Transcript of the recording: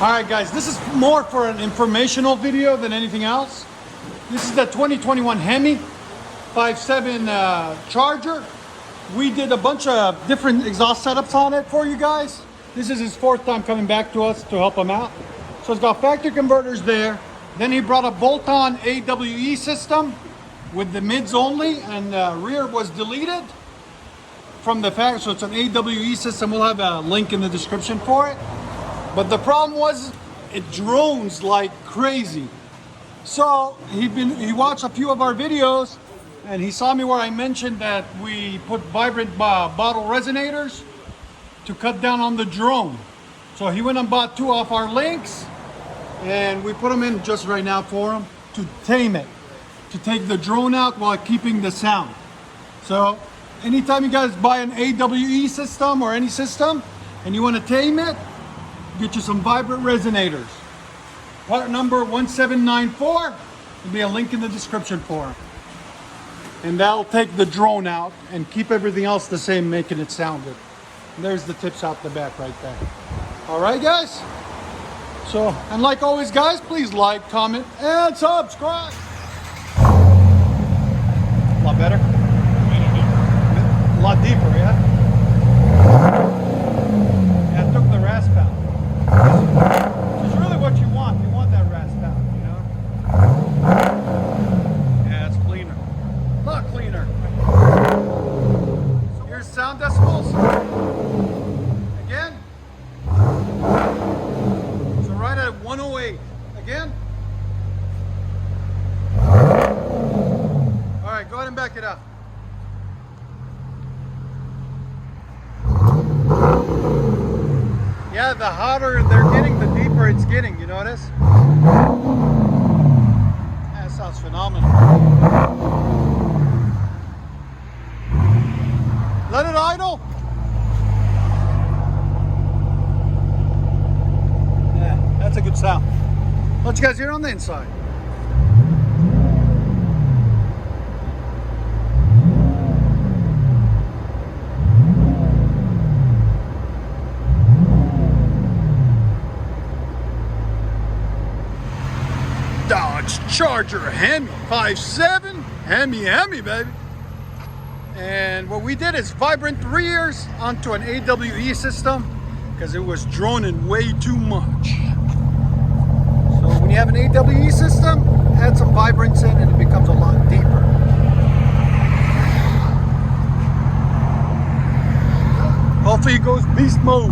All right, guys, this is more for an informational video than anything else. This is the 2021 Hemi 5.7 Charger. We did a bunch of different exhaust setups on it for you guys. This is his fourth time coming back to us to help him out. So it's got factory converters there. Then he brought a bolt-on AWE system with the mids only, and rear was deleted from the factory. So it's an AWE system. We'll have a link in the description for it. But the problem was it drones like crazy. So he watched a few of our videos and he saw me where I mentioned that we put vibrant bottle resonators to cut down on the drone. So he went and bought two off our links and we put them in just right now for him to tame it, to take the drone out while keeping the sound. So anytime you guys buy an AWE system or any system and you want to tame it, get you some vibrant resonators. Part number 1794. There'll be a link in the description for it. And that'll take the drone out and keep everything else the same, making it sound good. And there's the tips out the back right there. All right, guys. So, and like always, guys, please like, comment, and subscribe. A lot better? A lot deeper, yeah? Yeah, I took the rasp out. It's really what you want. You want that rasp out, you know? Yeah, it's cleaner. A lot cleaner. Here's sound decibels. Again. So right at 108. Again. All right, go ahead and back it up. Yeah, the hotter they're getting, the deeper it's getting, you notice? That sounds phenomenal. Let it idle. Yeah, that's a good sound. Let you guys hear it on the inside. Dodge Charger Hemi 5.7 Hemi baby. And what we did is vibrant rears onto an AWE system because it was droning way too much. So when you have an AWE system, add some vibrance in and it becomes a lot deeper. Hopefully it goes beast mode.